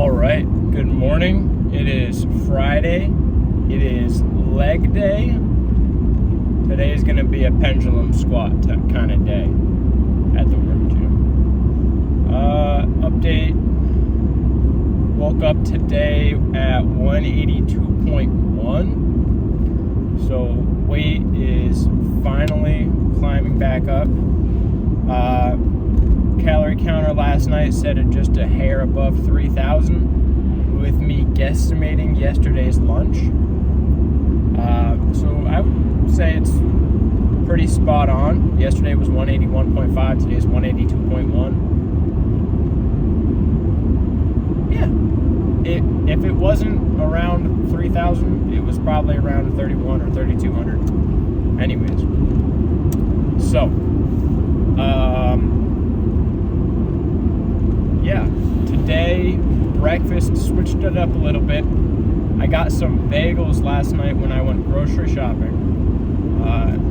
All right, good morning. It is Friday. It is leg day. Today is going to be a pendulum squat kind of day at the work gym. Update. Woke up today at 182.1. So weight is finally climbing back up. Calorie counter last night set it just a hair above 3,000 with me guesstimating yesterday's lunch. So I would say it's pretty spot on. Yesterday was 181.5, today's 182.1. Yeah, if it wasn't around 3,000, it was probably around 31 or 3,200. Anyways, so yeah, today breakfast switched it up a little bit. I got some bagels last night when I went grocery shopping.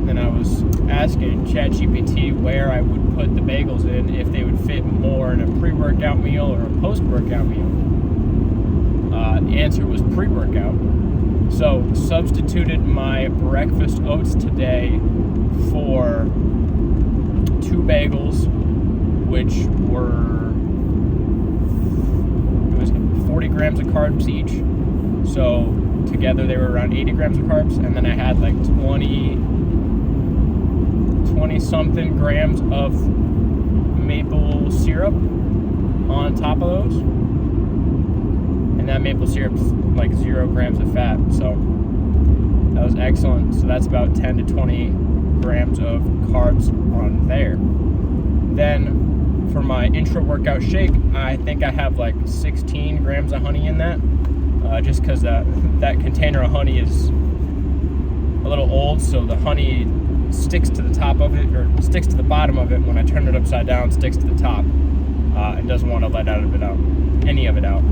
And I was asking ChatGPT where I would put the bagels in, if they would fit more in a pre-workout meal or a post-workout meal. The answer was pre-workout. So substituted my breakfast oats today for 2 bagels, which were 40 grams of carbs each. So together they were around 80 grams of carbs, and then I had like 20 something grams of maple syrup on top of those. And that maple syrup's like 0 grams of fat, so that was excellent. So that's about 10 to 20 grams of carbs on there. Then for my intra-workout shake, I think I have like 16 grams of honey in that, just because that container of honey is a little old, so the honey sticks to the top of it, or sticks to the bottom of it. When I turn it upside down, sticks to the top. It doesn't want to let any of it out.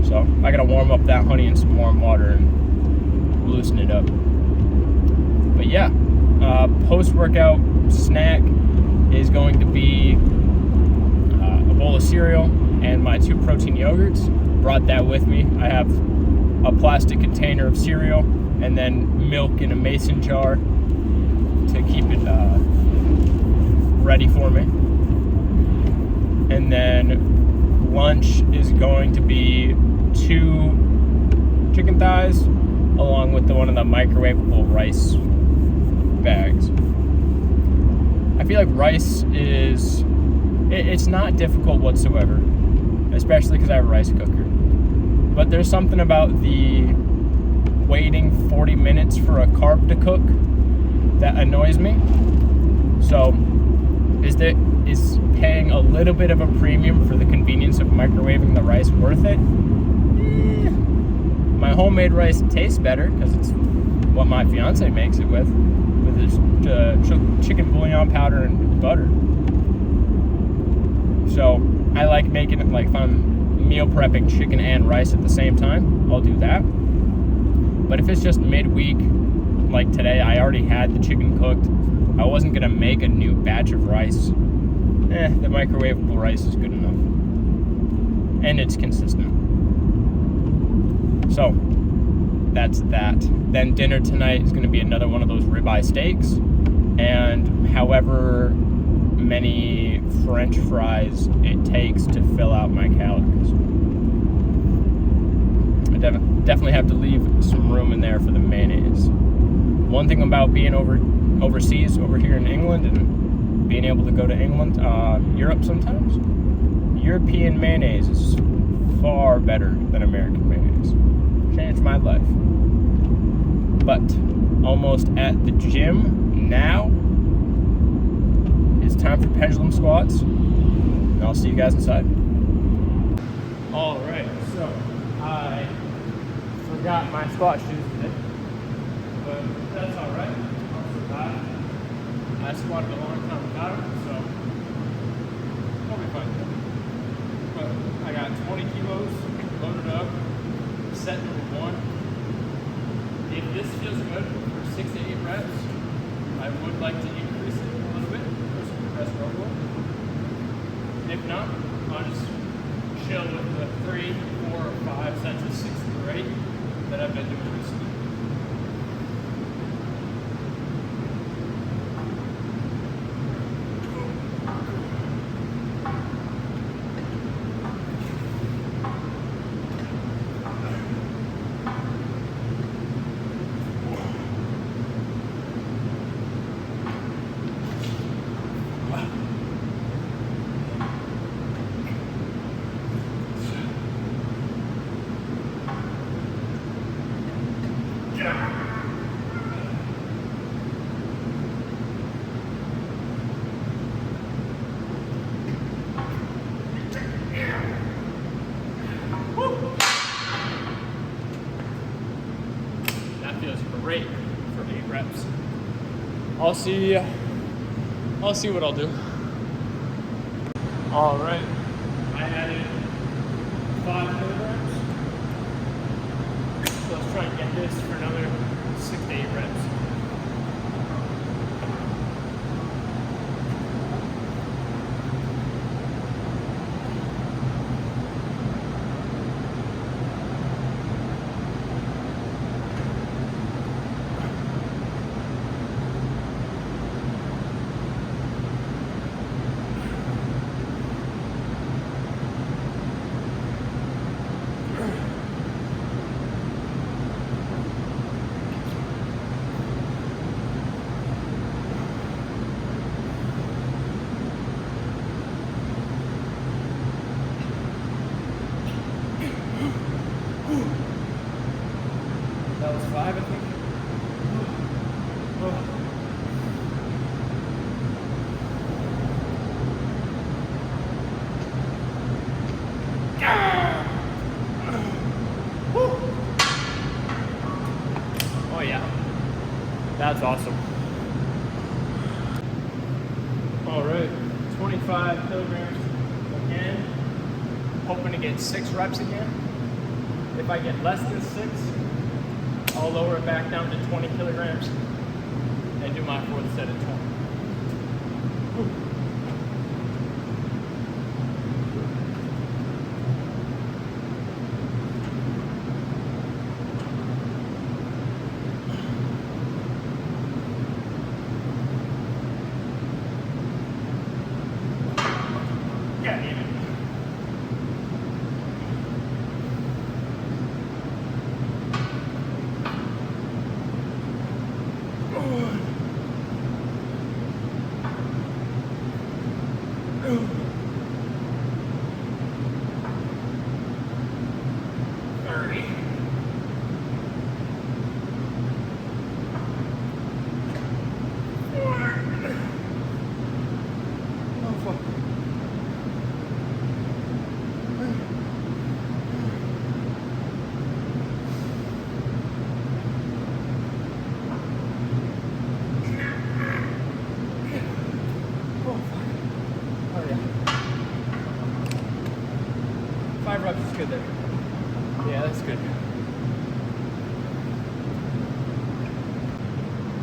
So I gotta warm up that honey in some warm water and loosen it up. But yeah, post-workout snack is going to be a bowl of cereal and my 2 protein yogurts. Brought that with me. I have a plastic container of cereal and then milk in a mason jar to keep it ready for me. And then lunch is going to be 2 chicken thighs along with one of the microwavable rice bags. I feel like rice it's not difficult whatsoever, especially because I have a rice cooker. But there's something about the waiting 40 minutes for a carb to cook that annoys me. So is paying a little bit of a premium for the convenience of microwaving the rice worth it? My homemade rice tastes better because it's what my fiance makes it with his chicken bouillon powder and butter. So I like making it, like if I'm meal prepping chicken and rice at the same time, I'll do that. But if it's just midweek, like today, I already had the chicken cooked. I wasn't gonna make a new batch of rice. The microwavable rice is good enough. And it's consistent. So that's that. Then dinner tonight is gonna be another one of those ribeye steaks, and however many French fries it takes to fill out my calories. I definitely have to leave some room in there for the mayonnaise. One thing about being overseas, over here in England, and being able to go to England, Europe sometimes, European mayonnaise is far better than American mayonnaise. Changed my life. But almost at the gym now. It's time for pendulum squats, and I'll see you guys inside. All right, so I forgot my squat shoes today, but that's all right. I'll survive. I squatted a long time without them, so I'll be fine. But I got 20 kilos loaded up, set number 1. If this feels good for 6 to 8 reps, I would like to increase it a little bit. Rest row. If not, I'll just chill with the 3, been doing recently. That feels great for 8 reps. I'll see what I'll do. All right, I added 5 kilograms. So let's try and get this for another 6 to 8 reps. That was 5, I think. Oh yeah, that's awesome. All right, 25 kilograms again. Hoping to get 6 reps again. If I get less than 6, I'll lower it back down to 20 kilograms and do my 4th set of 20. Yeah, even. Reps is good there. Yeah, that's good.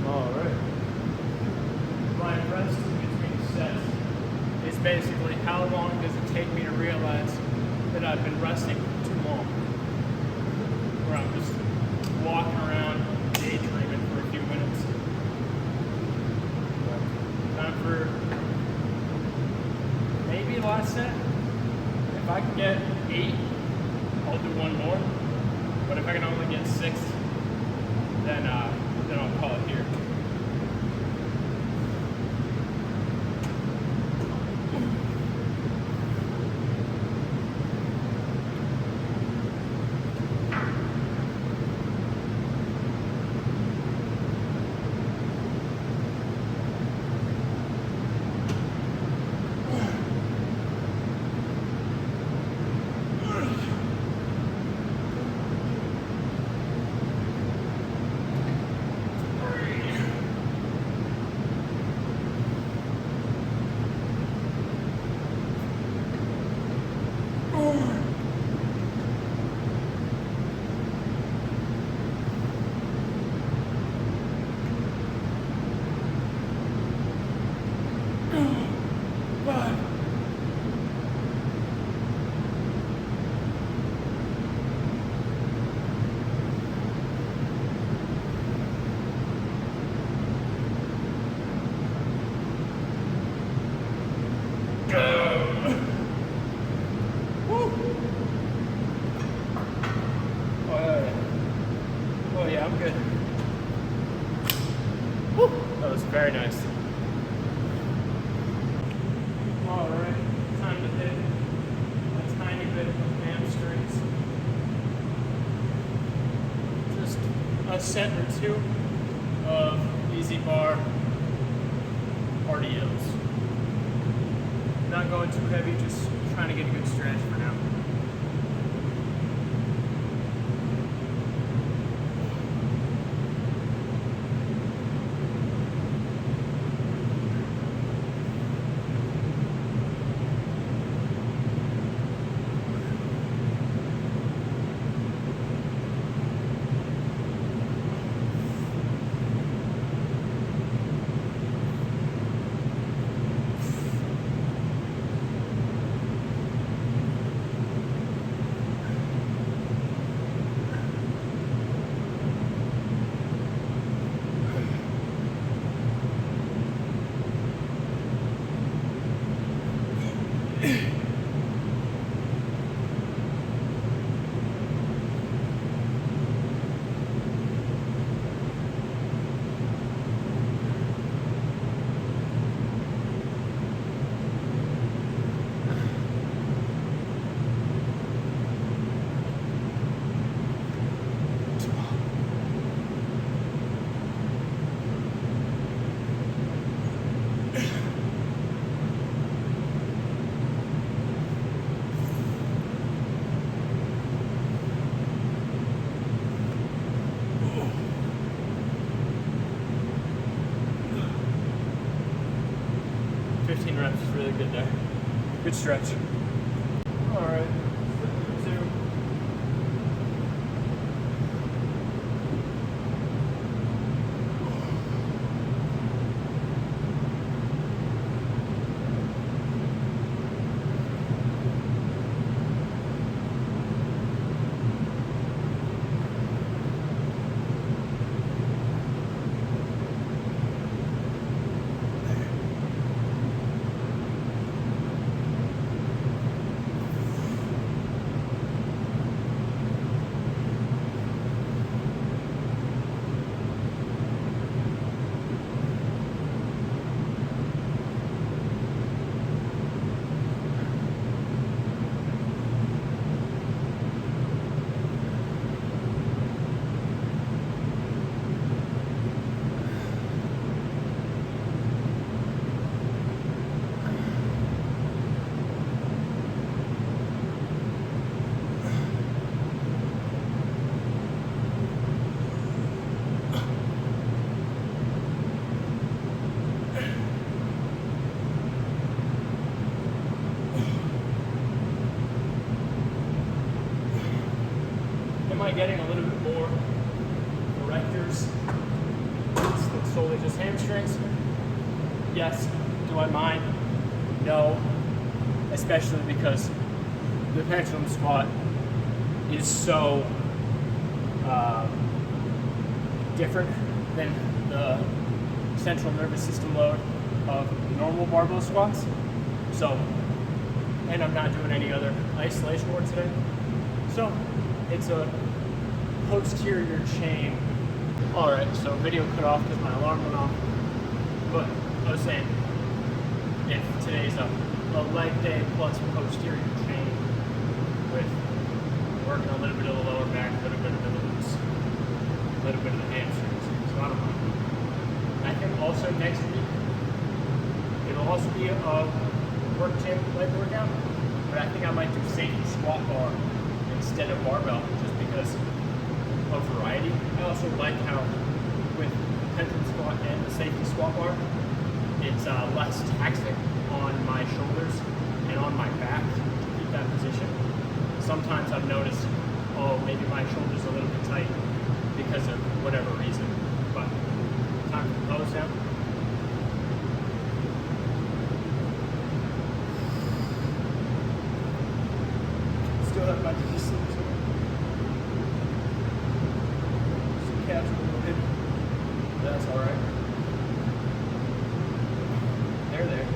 All right. My rest in between sets is basically how long does it take me to realize that I've been resting too long. Where I'm just walking around daydreaming for a few minutes. Time for maybe last set. If I can get 8, I'll do 1 more. But if I can only get 6, then I'll call it here. I'm good. Woo. That was very nice. All right, time to hit a tiny bit of hamstrings. Just a set or two of easy bar RDLs. Not going too heavy, just trying to get a good stretch for now. Reps is really good there. Good stretch. All right. Two. Am I getting a little bit more erectors than solely just hamstrings? Yes. Do I mind? No. Especially because the pendulum squat is so different than the central nervous system load of normal barbell squats. So, and I'm not doing any other isolation work today. So, it's a posterior chain. All right, so video cut off because my alarm went off. But I was saying, if today's a leg day plus posterior chain with working a little bit of the lower back, a little bit of the glutes, a little bit of the hamstrings. So I don't know. I think also next week it'll also be a work gym leg workout, but I think I might do safety squat bar instead of barbell, just because of variety. I also like how with the pendulum squat and the safety squat bar, it's less taxing on my shoulders and on my back to keep that position. Sometimes I've noticed, oh, maybe my shoulder's a little bit tight because of whatever reason. But time to close down. Still have my distance. Some calves a little bit. That's all right. They're there.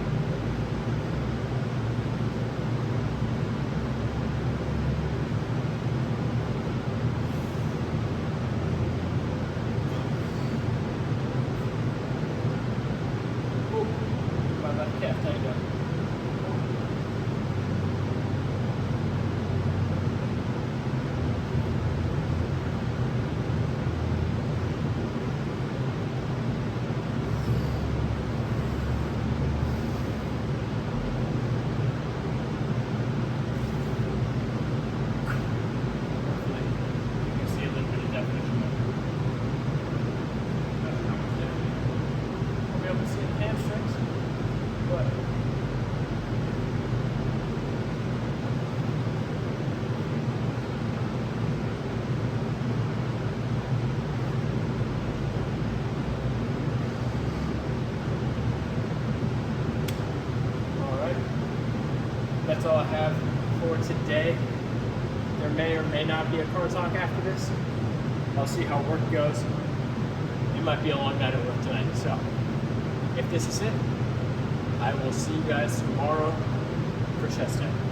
that's all I have for today. There may or may not be a car talk after this. I'll see how work goes. It might be a long night at work tonight, so if this is it, I will see you guys tomorrow for chest day.